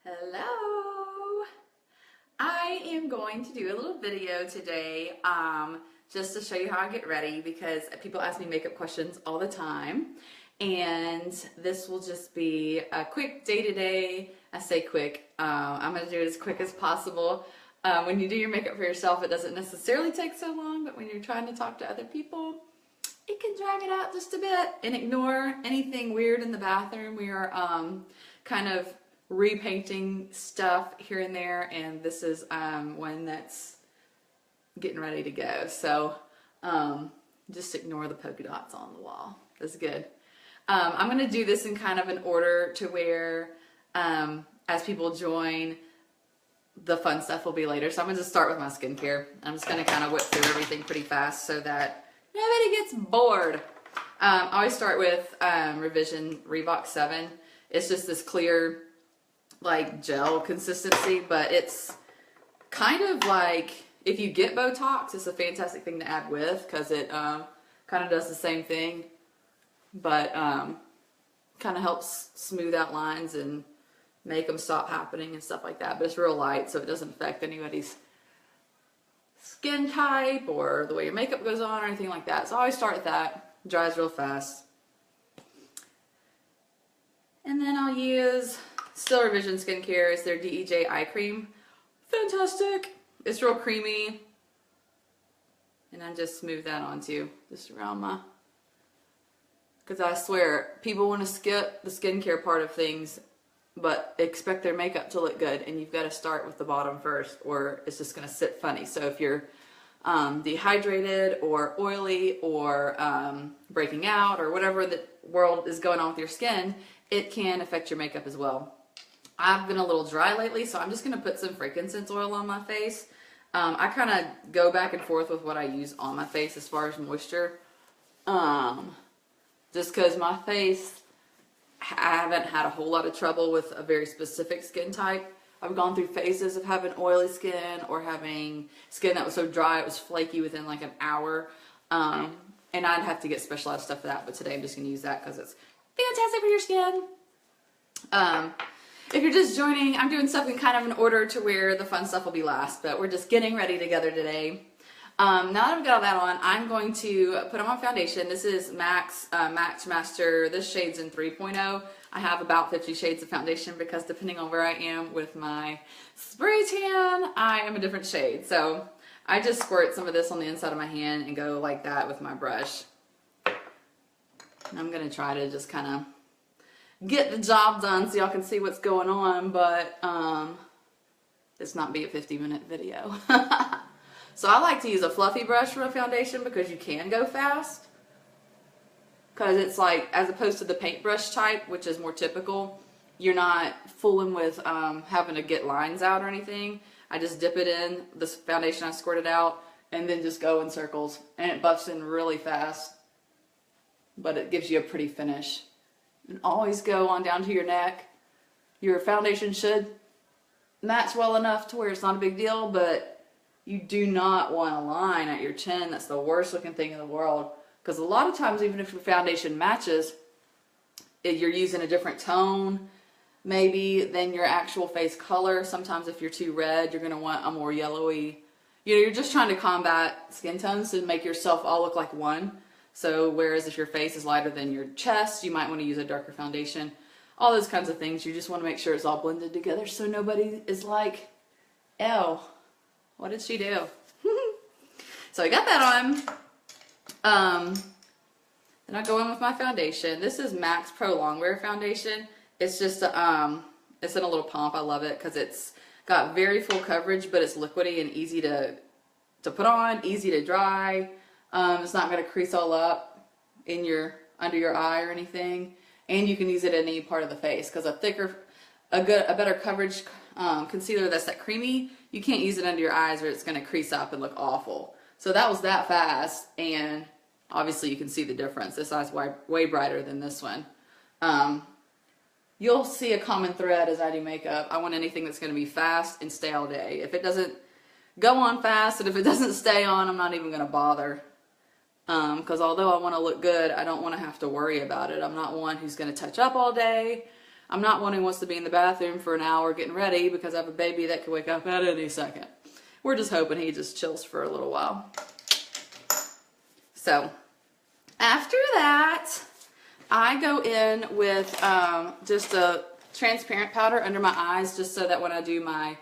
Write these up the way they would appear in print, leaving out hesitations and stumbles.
Hello! I am going to do a little video today just to show you how I get ready because people ask me makeup questions all the time, and this will just be a quick day-to-day. I say quick, I'm going to do it as quick as possible. When you do your makeup for yourself, it doesn't necessarily take so long, but when you're trying to talk to other people, it can drag it out just a bit. And ignore anything weird in the bathroom. We are kind of repainting stuff here and there, and this is one that's getting ready to go. So just ignore the polka dots on the wall. That's good. I'm going to do this in kind of an order to where as people join, the fun stuff will be later. So I'm going to just start with my skincare. I'm just going to kind of whip through everything pretty fast so that nobody gets bored. I always start with Revision Reebok 7. It's just this clear, like, gel consistency, but it's kind of like, if you get Botox, it's a fantastic thing to add with because it kind of does the same thing, but kind of helps smooth out lines and make them stop happening and stuff like that. But it's real light, so it doesn't affect anybody's skin type or the way your makeup goes on or anything like that. So I always start with that. It dries real fast. And then I'll use Still Revision Skincare. It's their DEJ eye cream. Fantastic. It's real creamy. And I just smooth that onto just around my, because I swear people want to skip the skincare part of things but expect their makeup to look good, and you've got to start with the bottom first or it's just going to sit funny. So if you're dehydrated or oily or breaking out or whatever the world is going on with your skin, it can affect your makeup as well. I've been a little dry lately, so I'm just going to put some frankincense oil on my face. I kind of go back and forth with what I use on my face as far as moisture. Just because my face, I haven't had a whole lot of trouble with a very specific skin type. I've gone through phases of having oily skin or having skin that was so dry it was flaky within like an hour. And I'd have to get specialized stuff for that, but today I'm just going to use that because it's fantastic for your skin. If you're just joining, I'm doing stuff in kind of an order to where the fun stuff will be last, but we're just getting ready together today. Now that I've got all that on, I'm going to put on my foundation. This is MAC's Match Master. This shade's in 3.0. I have about 50 shades of foundation because depending on where I am with my spray tan, I am a different shade. So I just squirt some of this on the inside of my hand and go like that with my brush. And I'm going to try to just kind of get the job done so y'all can see what's going on, but this not be a 50-minute video. So I like to use a fluffy brush for a foundation because you can go fast. Because it's like, as opposed to the paintbrush type, which is more typical, you're not fooling with having to get lines out or anything. I just dip it in, this foundation I squirted out, and then just go in circles. And it buffs in really fast, but it gives you a pretty finish. And always go on down to your neck. Your foundation should match well enough to where it's not a big deal, but you do not want a line at your chin. That's the worst looking thing in the world. Because a lot of times, even if your foundation matches, if you're using a different tone, maybe, than your actual face color. Sometimes if you're too red, you're going to want a more yellowy, you're just trying to combat skin tones to make yourself all look like one. So whereas if your face is lighter than your chest, you might want to use a darker foundation. All those kinds of things. You just want to make sure it's all blended together so nobody is like, ew, what did she do? So I got that on. Then I go in with my foundation. This is MAC's Pro Longwear Foundation. It's just it's in a little pump. I love it because it's got very full coverage, but it's liquidy and easy to put on, easy to dry. It's not going to crease all up in under your eye or anything, and you can use it in any part of the face because a better coverage concealer that's that creamy, you can't use it under your eyes or it's going to crease up and look awful. So that was that fast, and obviously you can see the difference. This eye's way brighter than this one. You'll see a common thread as I do makeup. I want anything that's going to be fast and stay all day. If it doesn't go on fast and if it doesn't stay on, I'm not even going to bother. Because although I want to look good, I don't want to have to worry about it. I'm not one who's going to touch up all day. I'm not one who wants to be in the bathroom for an hour getting ready because I have a baby that could wake up at any second. We're just hoping he just chills for a little while. So after that, I go in with just a transparent powder under my eyes, just so that when I do my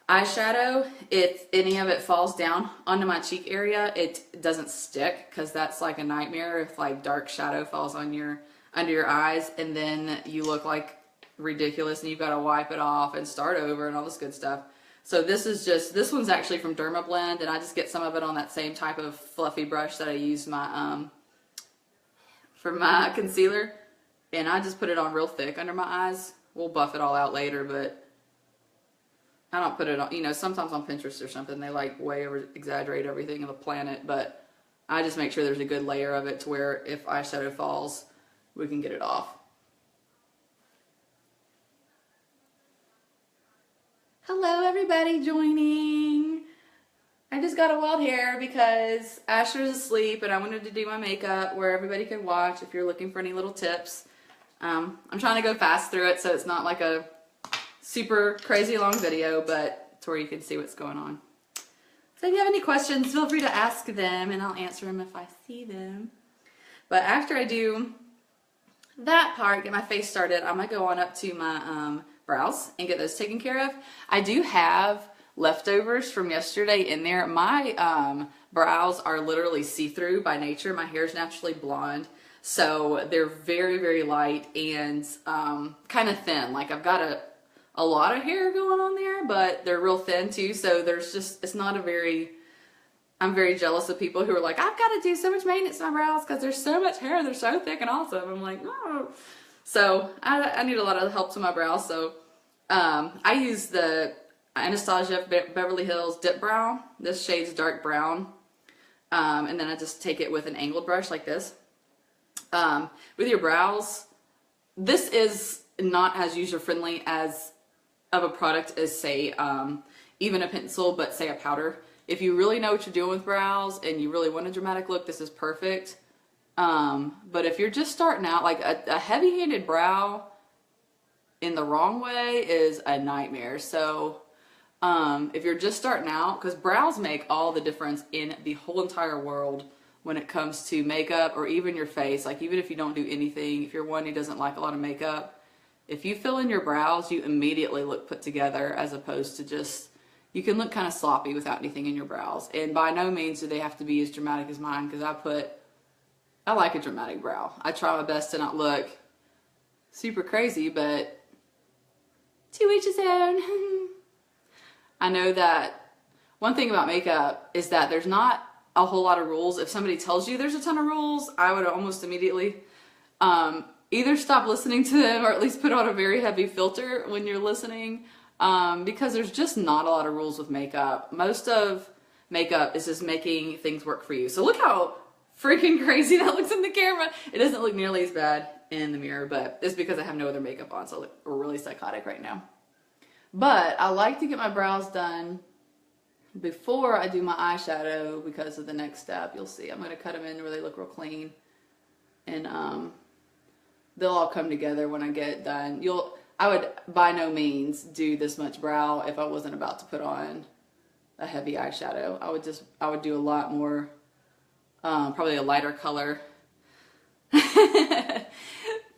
eyeshadow, if any of it falls down onto my cheek area, it doesn't stick, because that's like a nightmare if like dark shadow falls on your under your eyes and then you look like ridiculous and you've got to wipe it off and start over and all this good stuff. So this one's actually from Dermablend, and I just get some of it on that same type of fluffy brush that I use my for my concealer, and I just put it on real thick under my eyes. We'll buff it all out later, but I don't put it on, you know, sometimes on Pinterest or something, they like way over exaggerate everything on the planet, but I just make sure there's a good layer of it to where if eyeshadow falls, we can get it off. Hello everybody joining. I just got a wild hair because Asher's asleep and I wanted to do my makeup where everybody could watch if you're looking for any little tips. I'm trying to go fast through it so it's not like a super crazy long video, but it's where you can see what's going on. So if you have any questions, feel free to ask them and I'll answer them if I see them. But after I do that part, get my face started, I'm going to go on up to my brows and get those taken care of. I do have leftovers from yesterday in there. My brows are literally see-through by nature. My hair is naturally blonde, so they're very, very light and kind of thin. Like I've got a lot of hair going on there, but they're real thin too, so there's just, it's not a very, I'm very jealous of people who are like, I've got to do so much maintenance to my brows because there's so much hair, they're so thick and awesome. I'm like, oh. So I need a lot of help to my brows, so I use the Anastasia Beverly Hills Dip Brow. This shade's dark brown, and then I just take it with an angled brush like this. With your brows, this is not as user-friendly as of a product as say even a pencil, but say a powder. If you really know what you're doing with brows and you really want a dramatic look, this is perfect. But if you're just starting out, like a heavy-handed brow in the wrong way is a nightmare. So if you're just starting out, because brows make all the difference in the whole entire world when it comes to makeup or even your face. Like even if you don't do anything, if you're one who doesn't like a lot of makeup, if you fill in your brows, you immediately look put together, as opposed to just, you can look kind of sloppy without anything in your brows. And by no means do they have to be as dramatic as mine, because I like a dramatic brow. I try my best to not look super crazy, but to each his own. I know that one thing about makeup is that there's not a whole lot of rules. If somebody tells you there's a ton of rules, I would almost immediately either stop listening to them or at least put on a very heavy filter when you're listening, because there's just not a lot of rules with makeup. Most of makeup is just making things work for you. So look how freaking crazy that looks in the camera. It doesn't look nearly as bad in the mirror, but it's because I have no other makeup on, so I look really psychotic right now. But I like to get my brows done before I do my eyeshadow because of the next step. You'll see, I'm going to cut them in where they look real clean, and they'll all come together when I get it done. I would by no means do this much brow if I wasn't about to put on a heavy eyeshadow. I would do a lot more, probably a lighter color.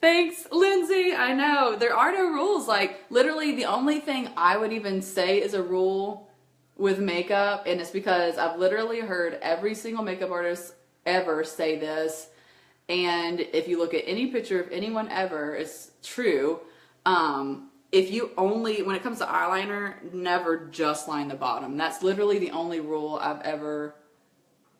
Thanks, Lindsay. I know there are no rules. Like literally the only thing I would even say is a rule with makeup, and it's because I've literally heard every single makeup artist ever say this, and if you look at any picture of anyone ever, it's true. If you only, when it comes to eyeliner, never just line the bottom. That's literally the only rule I've ever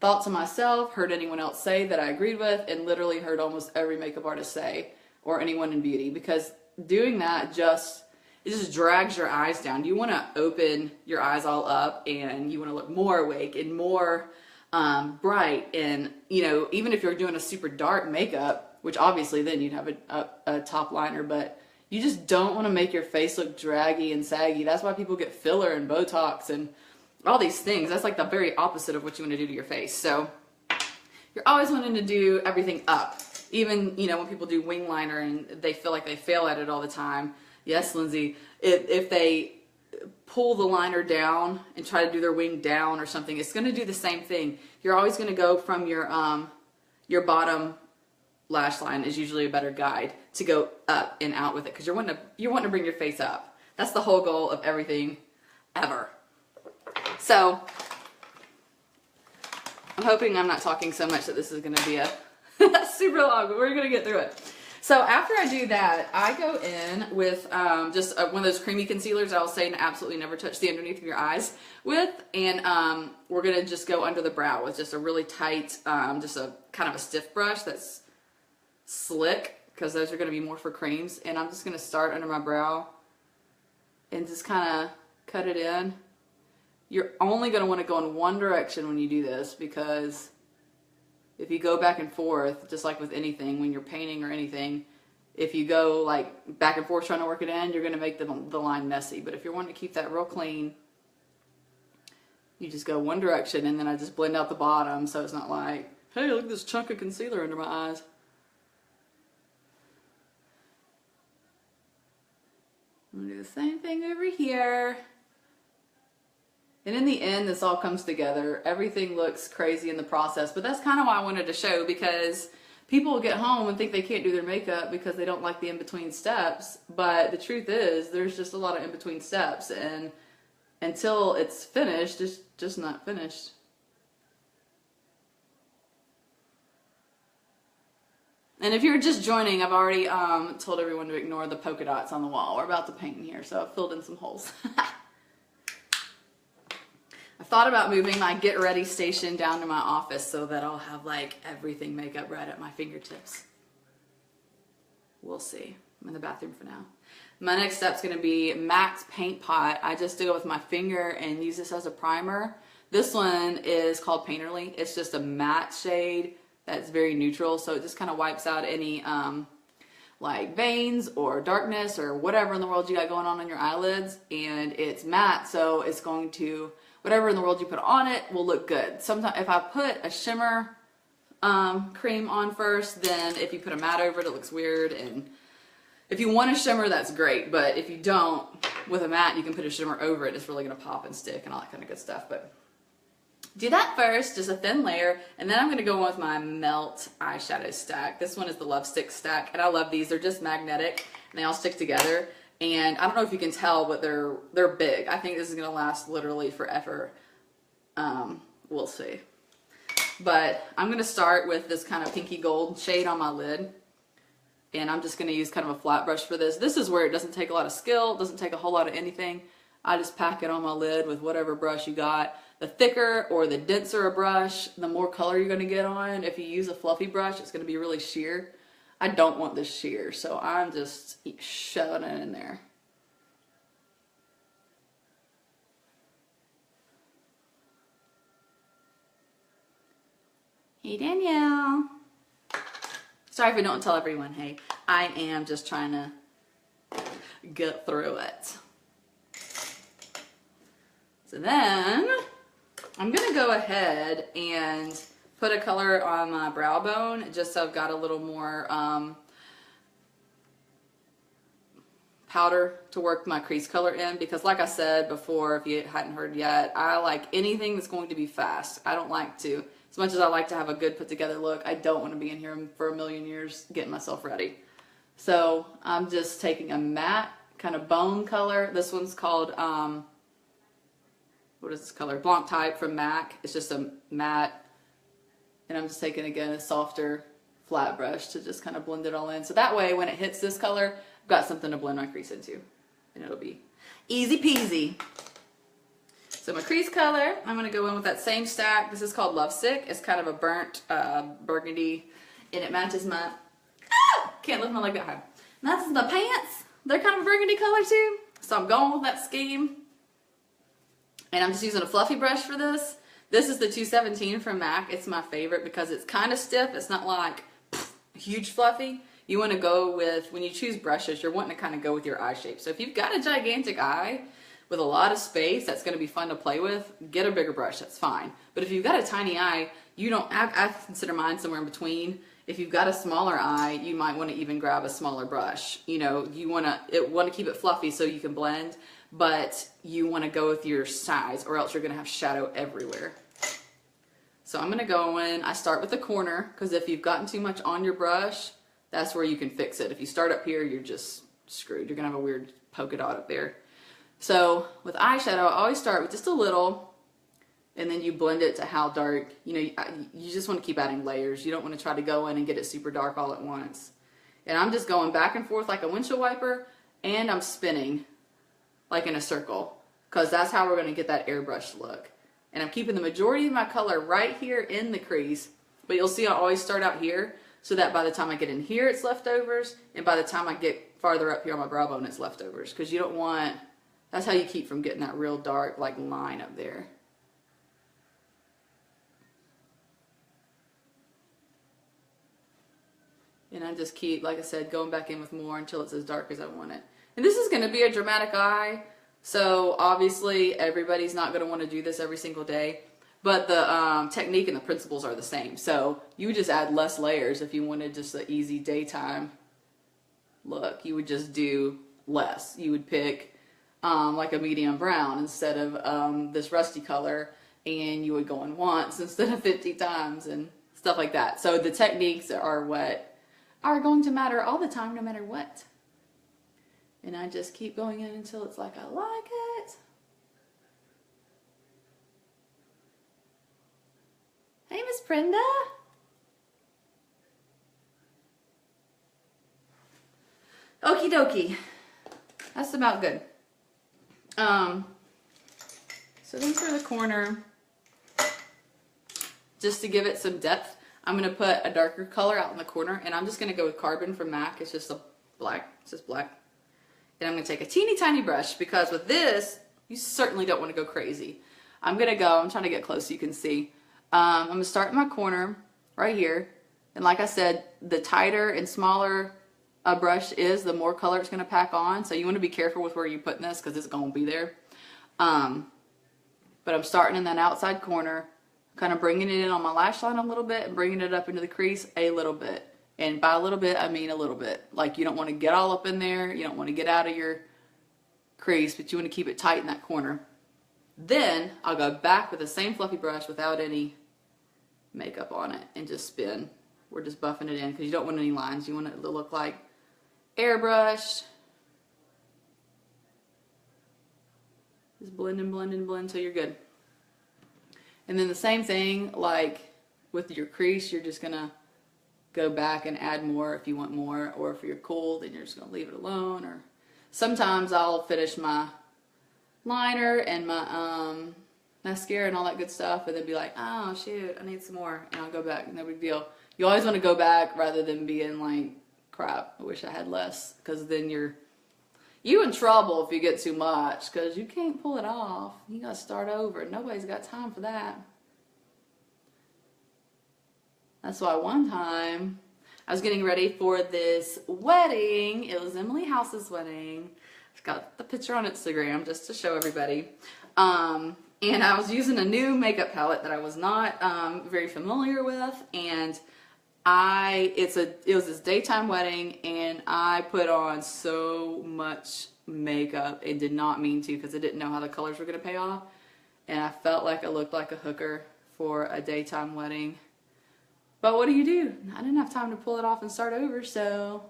thought to myself, heard anyone else say that I agreed with, and literally heard almost every makeup artist say, or anyone in beauty, because doing that it just drags your eyes down. You want to open your eyes all up, and you want to look more awake and more bright. And you know, even if you're doing a super dark makeup, which obviously then you'd have a top liner, but you just don't want to make your face look draggy and saggy. That's why people get filler and Botox and all these things. That's like the very opposite of what you want to do to your face. So you're always wanting to do everything up. even, you know, when people do wing liner and they feel like they fail at it all the time. Yes, Lindsay, if they pull the liner down and try to do their wing down or something, it's going to do the same thing. You're always going to go from your bottom lash line is usually a better guide to go up and out with it, because you're wanting to bring your face up. That's the whole goal of everything ever. So I'm hoping I'm not talking so much that this is going to be a super long, but we're going to get through it. So after I do that, I go in with just one of those creamy concealers I was saying to absolutely never touch the underneath of your eyes with. And we're going to just go under the brow with just a really tight, just a kind of a stiff brush that's slick, because those are going to be more for creams. And I'm just going to start under my brow and just kind of cut it in. You're only going to want to go in one direction when you do this, because if you go back and forth, just like with anything, when you're painting or anything, if you go like back and forth trying to work it in, you're going to make the line messy. But if you're wanting to keep that real clean, you just go one direction, and then I just blend out the bottom, so it's not like, hey, look at this chunk of concealer under my eyes. I'm going to do the same thing over here. And in the end, this all comes together. Everything looks crazy in the process, but that's kind of why I wanted to show, because people will get home and think they can't do their makeup because they don't like the in-between steps. But the truth is, there's just a lot of in-between steps, and until it's finished, it's just not finished. And if you're just joining, I've already told everyone to ignore the polka dots on the wall. We're about to paint in here, so I've filled in some holes. I thought about moving my get ready station down to my office so that I'll have like everything makeup right at my fingertips. We'll see. I'm in the bathroom for now. My next step's going to be MAC's Paint Pot. I just do it with my finger and use this as a primer. This one is called Painterly. It's just a matte shade that's very neutral, so it just kind of wipes out any like veins or darkness or whatever in the world you got going on your eyelids. And it's matte, so it's going to, whatever in the world you put on it will look good. Sometimes if I put a shimmer cream on first, then if you put a matte over it, it looks weird. And if you want a shimmer, that's great. But if you don't, with a matte, you can put a shimmer over it. It's really going to pop and stick and all that kind of good stuff. But do that first, just a thin layer. And then I'm going to go on with my Melt eyeshadow stack. This one is the Love Stick stack. And I love these. They're just magnetic and they all stick together. And I don't know if you can tell, but they're big. I think this is going to last literally forever. We'll see. But I'm going to start with this kind of pinky gold shade on my lid. And I'm just going to use kind of a flat brush for this. This is where it doesn't take a lot of skill. It doesn't take a whole lot of anything. I just pack it on my lid with whatever brush you got. The thicker or the denser a brush, the more color you're going to get on. If you use a fluffy brush, it's going to be really sheer. I don't want this sheer, so I'm just shoving it in there. Hey, Danielle. Sorry if I don't tell everyone, hey, I am just trying to get through it. So then I'm going to go ahead and put a color on my brow bone just so I've got a little more powder to work my crease color in, because like I said before, if you hadn't heard yet, I like anything that's going to be fast. I don't like to, as much as I like to have a good put together look, I don't want to be in here for a million years getting myself ready. So I'm just taking a matte kind of bone color. This one's called what is this color? Blanc Type from MAC. It's just a matte. And I'm just taking, again, a softer flat brush to just kind of blend it all in. So that way, when it hits this color, I've got something to blend my crease into. And it'll be easy peasy. So my crease color, I'm going to go in with that same stack. This is called Love Sick. It's kind of a burnt burgundy. And it matches my... Can't lift my leg that high. And that's the pants. They're kind of a burgundy color too. So I'm going with that scheme. And I'm just using a fluffy brush for this. This is the 217 from MAC. It's my favorite because it's kind of stiff. It's not like huge fluffy. You want to go with, when you choose brushes, you're wanting to kind of go with your eye shape. So if you've got a gigantic eye with a lot of space that's going to be fun to play with, get a bigger brush. That's fine. But if you've got a tiny eye, you don't, I consider mine somewhere in between. If you've got a smaller eye, you might want to even grab a smaller brush. You know, you want to keep it fluffy so you can blend, but you want to go with your size or else you're going to have shadow everywhere. So I'm going to go in, I start with the corner, because if you've gotten too much on your brush, that's where you can fix it. If you start up here, you're just screwed. You're going to have a weird polka dot up there. So with eyeshadow, I always start with just a little, and then you blend it to how dark. You know, you just want to keep adding layers. You don't want to try to go in and get it super dark all at once. And I'm just going back and forth like a windshield wiper, and I'm spinning like in a circle, because that's how we're going to get that airbrush look. And I'm keeping the majority of my color right here in the crease, but you'll see I always start out here so that by the time I get in here it's leftovers, and by the time I get farther up here on my brow bone it's leftovers, because you don't want, that's how you keep from getting that real dark like line up there. And I just keep, like I said, going back in with more until it's as dark as I want it. And this is going to be a dramatic eye, so obviously everybody's not going to want to do this every single day, but the technique and the principles are the same. So you would just add less layers if you wanted just an easy daytime look. You would just do less. You would pick like a medium brown instead of this rusty color, and you would go in once instead of 50 times and stuff like that. So the techniques are what are going to matter all the time, no matter what. And I just keep going in until it's like I like it. Hey, Miss Brenda. Okie dokie. That's about good. So then for the corner, just to give it some depth, I'm going to put a darker color out in the corner, and I'm just going to go with Carbon from MAC. It's just a black. It's just black. And I'm going to take a teeny tiny brush, because with this, you certainly don't want to go crazy. I'm trying to get close so you can see. I'm going to start in my corner right here. And like I said, the tighter and smaller a brush is, the more color it's going to pack on. So you want to be careful with where you're putting this, because it's going to be there. But I'm starting in that outside corner, kind of bringing it in on my lash line a little bit and bringing it up into the crease a little bit. And by a little bit, I mean a little bit. Like, you don't want to get all up in there. You don't want to get out of your crease, but you want to keep it tight in that corner. Then I'll go back with the same fluffy brush without any makeup on it and just spin. We're just buffing it in, because you don't want any lines. You want it to look like airbrushed. Just blend and blend and blend till you're good. And then the same thing, like with your crease, you're just going to go back and add more if you want more, or if you're cool, then you're just going to leave it alone. Or sometimes I'll finish my liner and my mascara and all that good stuff, and then be like, oh shoot, I need some more, and I'll go back. No big deal. You always want to go back rather than being like, crap, I wish I had less, because then you're in trouble if you get too much, because you can't pull it off. You got to start over. Nobody's got time for that. That's why one time I was getting ready for this wedding. It was Emily House's wedding. I've got the picture on Instagram just to show everybody. And I was using a new makeup palette that I was not very familiar with. And it was this daytime wedding, and I put on so much makeup and did not mean to, because I didn't know how the colors were going to pay off. And I felt like I looked like a hooker for a daytime wedding. But what do? I didn't have time to pull it off and start over, so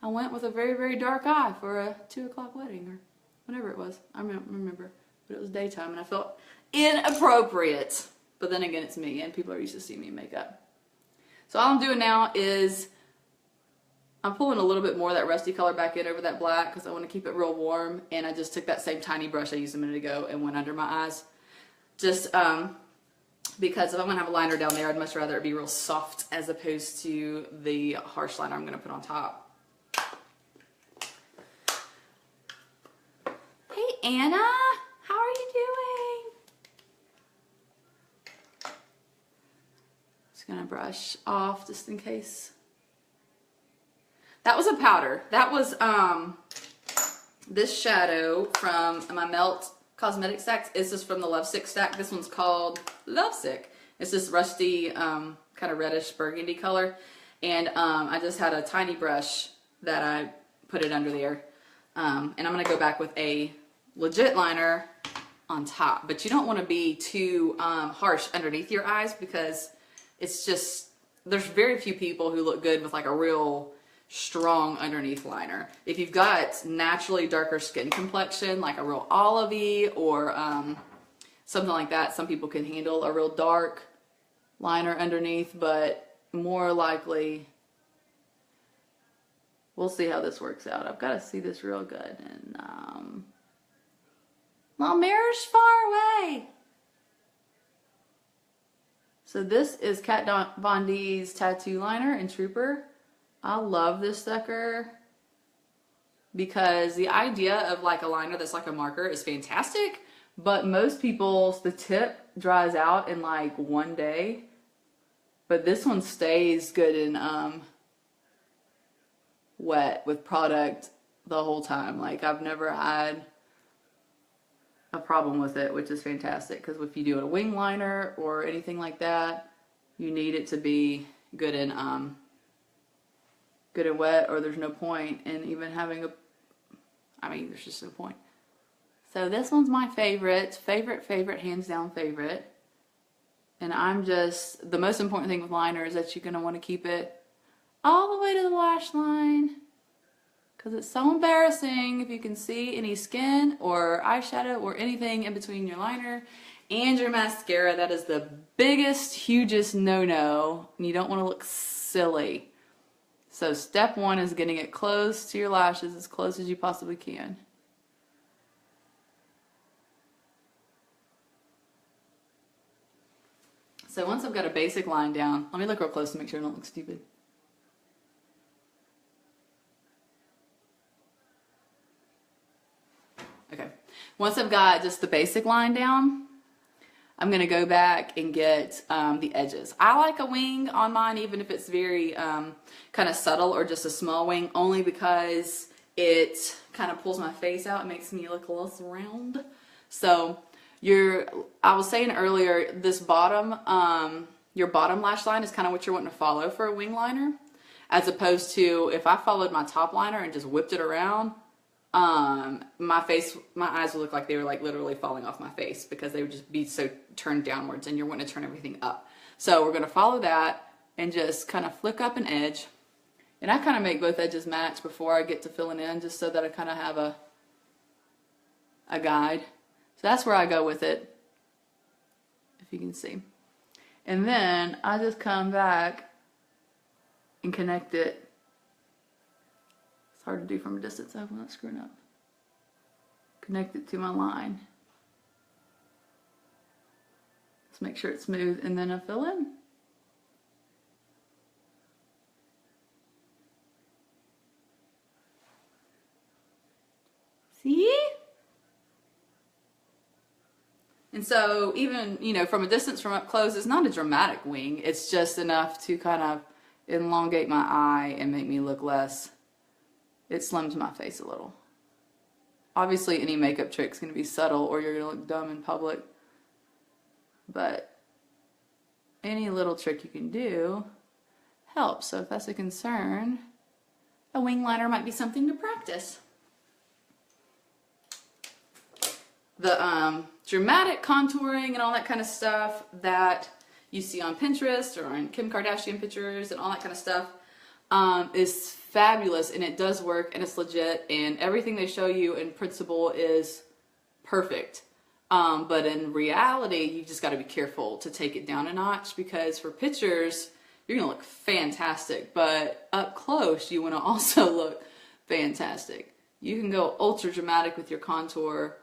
I went with a very, very dark eye for a 2 o'clock wedding, or whatever it was. I don't remember, but it was daytime, and I felt inappropriate. But then again, it's me, and people are used to seeing me in makeup. So all I'm doing now is I'm pulling a little bit more of that rusty color back in over that black, because I want to keep it real warm. And I just took that same tiny brush I used a minute ago and went under my eyes. Just because if I'm going to have a liner down there, I'd much rather it be real soft as opposed to the harsh liner I'm going to put on top. Hey Anna, how are you doing? Just going to brush off just in case. That was a powder. That was this shadow from my Melt Cosmetic stacks. This is from the Lovesick stack. This one's called Lovesick. It's this rusty kind kind of reddish burgundy color. And I just had a tiny brush that I put it under there. And I'm going to go back with a legit liner on top. But you don't want to be too harsh underneath your eyes, because it's just, there's very few people who look good with like a real strong underneath liner. If you've got naturally darker skin complexion, like a real olivey or something like that, some people can handle a real dark liner underneath, but more likely, we'll see how this works out. I've got to see this real good. And my mirror's far away. So this is Kat Von D's tattoo liner in Trooper. I love this sucker because the idea of like a liner that's like a marker is fantastic, but most people's, the tip dries out in like one day, but this one stays good and wet with product the whole time. Like I've never had a problem with it, which is fantastic, because if you do a wing liner or anything like that, you need it to be good and wet, or there's no point in even having there's just no point. So this one's my favorite, hands down favorite. And the most important thing with liner is that you're going to want to keep it all the way to the lash line, because it's so embarrassing if you can see any skin or eyeshadow or anything in between your liner and your mascara. That is the biggest, hugest no-no, and you don't want to look silly. So step one is getting it close to your lashes, as close as you possibly can. So once I've got a basic line down, let me look real close to make sure I don't look stupid. Okay, once I've got just the basic line down, I'm going to go back and get the edges. I like a wing on mine, even if it's very kind of subtle or just a small wing, only because it kind of pulls my face out. It makes me look less round. So I was saying earlier, this bottom, your bottom lash line is kind of what you're wanting to follow for a wing liner, as opposed to if I followed my top liner and just whipped it around, my eyes would look like they were like literally falling off my face, because they would just be so turned downwards, and you're wanting to turn everything up. So we're going to follow that and just kind of flick up an edge. And I kind of make both edges match before I get to filling in, just so that I kind of have a guide. So that's where I go with it, if you can see. And then I just come back and connect it. It's hard to do from a distance. I'm not screwing up. Connect it to my line. Just make sure it's smooth, and then I fill in. See? And so even, from a distance, from up close, it's not a dramatic wing. It's just enough to kind of elongate my eye and make me look less. It slims my face a little. Obviously, any makeup trick's going to be subtle, or you're going to look dumb in public. But any little trick you can do helps. So if that's a concern, a wing liner might be something to practice. The dramatic contouring and all that kind of stuff that you see on Pinterest or on Kim Kardashian pictures and all that kind of stuff is fabulous, and it does work, and it's legit, and everything they show you in principle is perfect. But in reality, you just got to be careful to take it down a notch, because for pictures, you're going to look fantastic, but up close, you want to also look fantastic. You can go ultra dramatic with your contour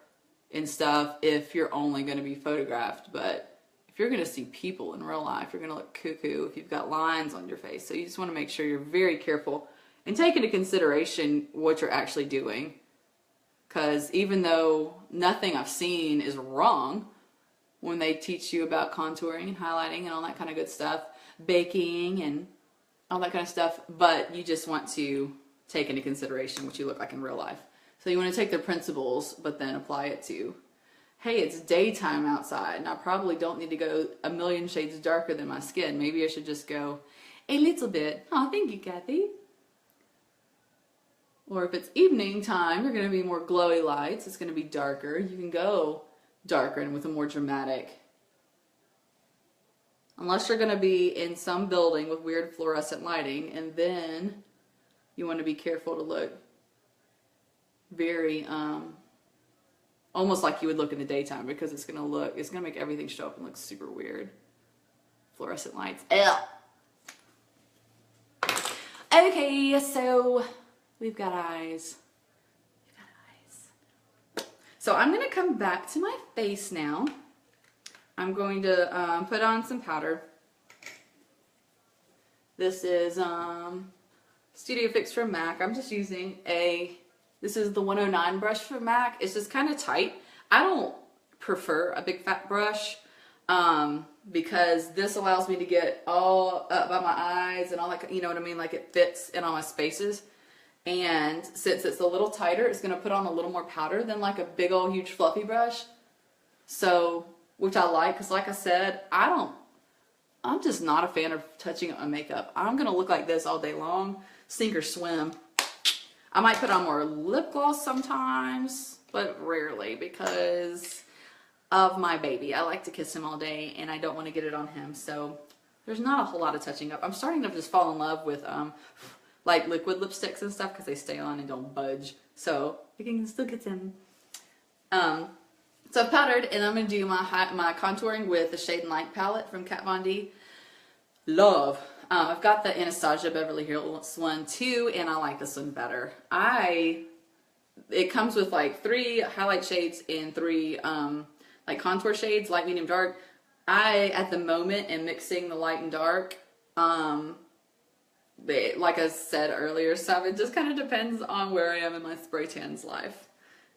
and stuff if you're only going to be photographed, but if you're going to see people in real life, you're going to look cuckoo if you've got lines on your face. So you just want to make sure you're very careful and take into consideration what you're actually doing, because even though nothing I've seen is wrong when they teach you about contouring and highlighting and all that kind of good stuff, baking and all that kind of stuff, but you just want to take into consideration what you look like in real life. So you want to take their principles, but then apply it to hey, it's daytime outside and I probably don't need to go a million shades darker than my skin. Maybe I should just go a little bit. Oh, thank you, Kathy. Or if it's evening time, you're going to be more glowy lights. It's going to be darker. You can go darker and with a more dramatic. Unless you're going to be in some building with weird fluorescent lighting, and then you want to be careful to look very, almost like you would look in the daytime, because it's going to make everything show up and look super weird. Fluorescent lights. Ew. Okay, so we've got eyes. So I'm going to come back to my face now. I'm going to put on some powder. This is Studio Fix from MAC. I'm just using this is the 109 brush from MAC. It's just kind of tight. I don't prefer a big fat brush because this allows me to get all up by my eyes and all that, you know what I mean? Like it fits in all my spaces. And since it's a little tighter, it's going to put on a little more powder than like a big old huge fluffy brush. So, which I like, because like I said, I'm just not a fan of touching up my makeup. I'm going to look like this all day long, sink or swim. I might put on more lip gloss sometimes, but rarely because of my baby. I like to kiss him all day and I don't want to get it on him. So there's not a whole lot of touching up. I'm starting to just fall in love with like liquid lipsticks and stuff because they stay on and don't budge. So you can still get them. So I've powdered and I'm going to do my contouring with the Shade and Light palette from Kat Von D. Love. I've got the Anastasia Beverly Hills one too, and I like this one better. It comes with like 3 highlight shades and 3 like contour shades, light, medium, dark. I, at the moment, am mixing the light and dark. Like I said earlier, so it just kind of depends on where I am in my spray tan's life.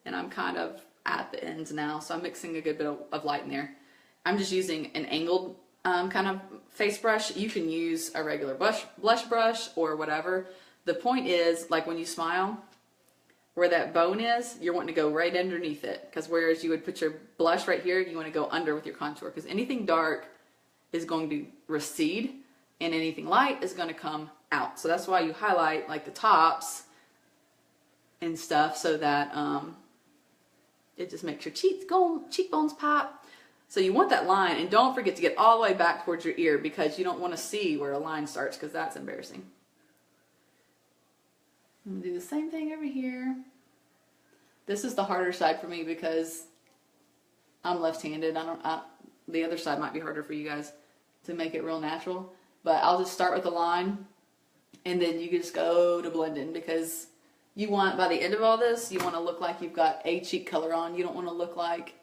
And I'm kind of at the ends now, so I'm mixing a good bit of light in there. I'm just using an angled kind of face brush. You can use a regular blush brush or whatever. The point is, like when you smile, where that bone is, you're wanting to go right underneath it. Because whereas you would put your blush right here, you want to go under with your contour. Because anything dark is going to recede, and anything light is going to come out. So that's why you highlight like the tops and stuff, so that it just makes your cheekbones pop. So you want that line, and don't forget to get all the way back towards your ear because you don't want to see where a line starts because that's embarrassing. I'm going to do the same thing over here. This is the harder side for me because I'm left-handed. The other side might be harder for you guys to make it real natural. But I'll just start with the line, and then you can just go to blending because you want, by the end of all this, you want to look like you've got a cheek color on. You don't want to look like,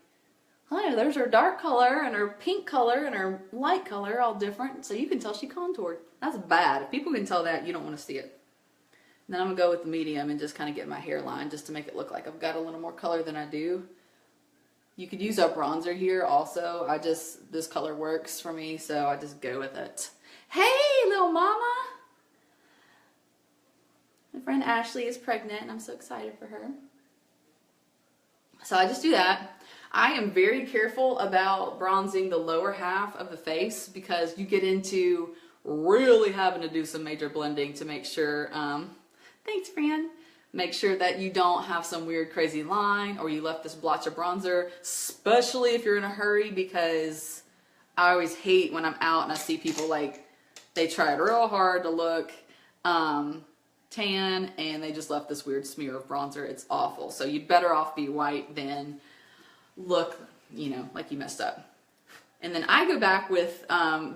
hi, there's her dark color and her pink color and her light color all different, so you can tell she contoured. That's bad. If people can tell that, you don't want to see it. And then I'm going to go with the medium and just kind of get my hairline just to make it look like I've got a little more color than I do. You could use a bronzer here also. This color works for me, so I just go with it. Hey, little mama! My friend Ashley is pregnant and I'm so excited for her. So I just do that. I am very careful about bronzing the lower half of the face because you get into really having to do some major blending to make sure, thanks Fran, make sure that you don't have some weird crazy line or you left this blotch of bronzer, especially if you're in a hurry, because I always hate when I'm out and I see people like, they tried real hard to look tan and they just left this weird smear of bronzer. It's awful. So you'd better off be white than look, you know, like you messed up. And then I go back with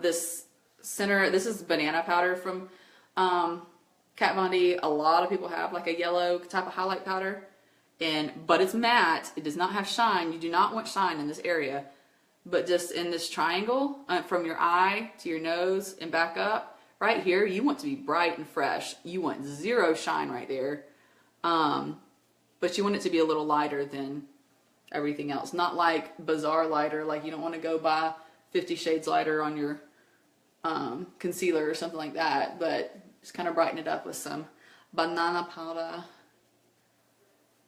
this is banana powder from Kat Von D. A lot of people have like a yellow type of highlight powder, but it's matte. It does not have shine. You do not want shine in this area, but just in this triangle from your eye to your nose and back up, right here, you want to be bright and fresh. You want zero shine right there, but you want it to be a little lighter than everything else. Not like bizarre lighter, like you don't want to go buy 50 shades lighter on your concealer or something like that, but just kind of brighten it up with some banana powder.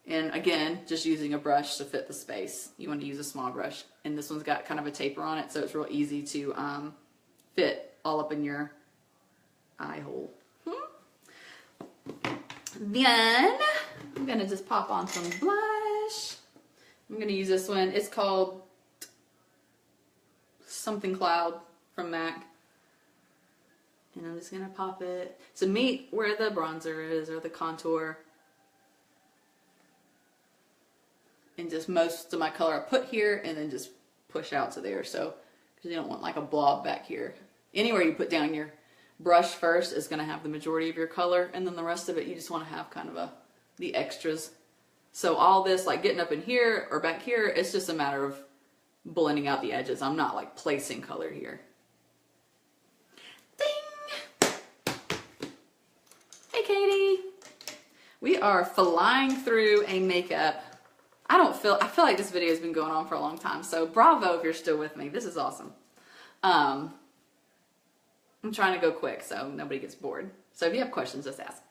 And again, just using a brush to fit the space. You want to use a small brush. And this one's got kind of a taper on it, so it's real easy to fit all up in your eye hole. Then I'm going to just pop on some blush. I'm going to use this one. It's called something Cloud from MAC. And I'm just going to pop it to meet where the bronzer is or the contour. And just most of my color I put here and then just push out to there. So, because you don't want like a blob back here. Anywhere you put down your brush first is going to have the majority of your color, and then the rest of it you just want to have kind of the extras. So all this like getting up in here or back here, it's just a matter of blending out the edges. I'm not like placing color here. Ding! Hey Katie! We are flying through a makeup. I feel like this video has been going on for a long time, so bravo if you're still with me. This is awesome. I'm trying to go quick so nobody gets bored. So if you have questions, just ask.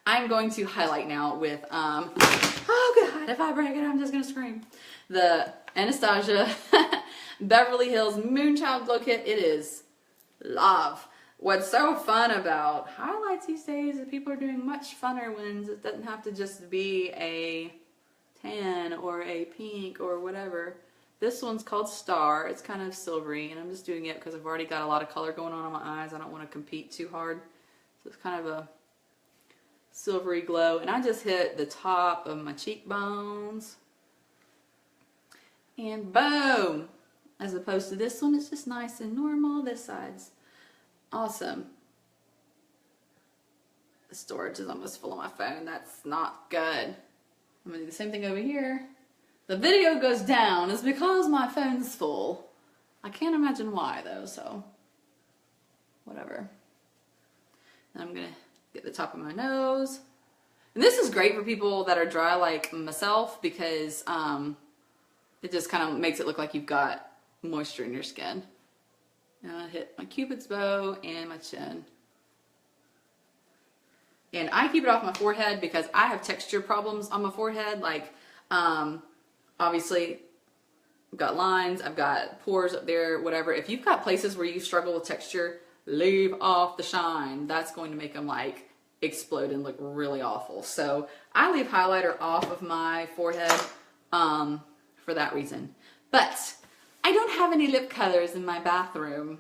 I'm going to highlight now with, oh God, if I break it, I'm just gonna scream. The Anastasia Beverly Hills Moonchild Glow Kit. It is love. What's so fun about highlights these days is people are doing much funner ones. It doesn't have to just be a tan or a pink or whatever. This one's called Star. It's kind of silvery, and I'm just doing it because I've already got a lot of color going on my eyes. I don't want to compete too hard. So it's kind of a silvery glow, and I just hit the top of my cheekbones. And boom! As opposed to this one, it's just nice and normal. This side's awesome. The storage is almost full on my phone. That's not good. I'm going to do the same thing over here. The video goes down is because my phone's full. I can't imagine why though, so whatever. And I'm going to get the top of my nose. And this is great for people that are dry like myself because it just kind of makes it look like you've got moisture in your skin. And I hit my Cupid's bow and my chin. And I keep it off my forehead because I have texture problems on my forehead. Like, obviously, I've got lines, I've got pores up there, whatever. If you've got places where you struggle with texture, leave off the shine. That's going to make them like explode and look really awful. So I leave highlighter off of my forehead for that reason. But I don't have any lip colors in my bathroom.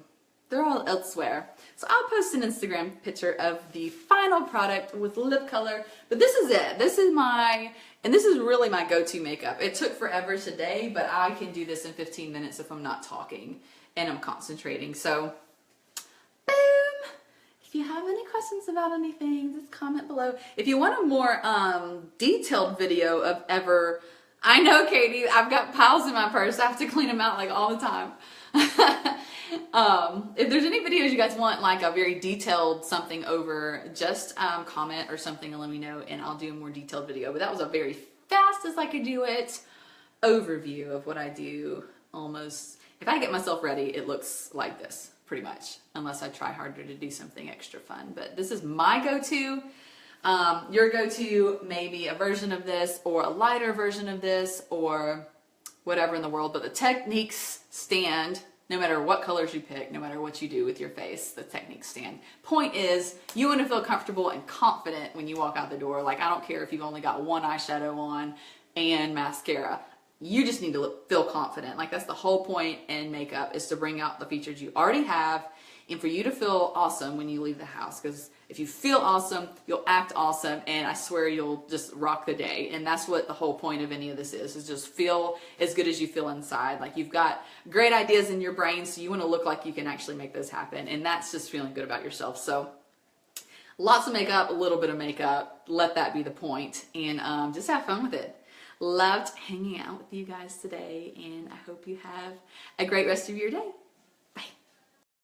They're all elsewhere. So I'll post an Instagram picture of the final product with lip color. But this is it. This is really my go-to makeup. It took forever today, but I can do this in 15 minutes if I'm not talking and I'm concentrating. So, boom! If you have any questions about anything, just comment below. If you want a more detailed video of ever... I know, Katie, I've got piles in my purse. I have to clean them out like all the time. If there's any videos you guys want like a very detailed something over, just comment or something and let me know and I'll do a more detailed video. But that was a very fast as I could do it overview of what I do. Almost, if I get myself ready, it looks like this pretty much, unless I try harder to do something extra fun. But this is my go-to. Your go-to may be a version of this or a lighter version of this or whatever in the world, but the techniques stand no matter what colors you pick, no matter what you do with your face, the techniques stand. Point is, you want to feel comfortable and confident when you walk out the door. Like, I don't care if you've only got one eyeshadow on and mascara. You just need to feel confident. Like, that's the whole point in makeup, is to bring out the features you already have and for you to feel awesome when you leave the house. Because if you feel awesome, you'll act awesome, and I swear you'll just rock the day. And that's what the whole point of any of this is just feel as good as you feel inside. Like, you've got great ideas in your brain, so you want to look like you can actually make those happen. And that's just feeling good about yourself. So lots of makeup, a little bit of makeup. Let that be the point, and just have fun with it. Loved hanging out with you guys today, and I hope you have a great rest of your day.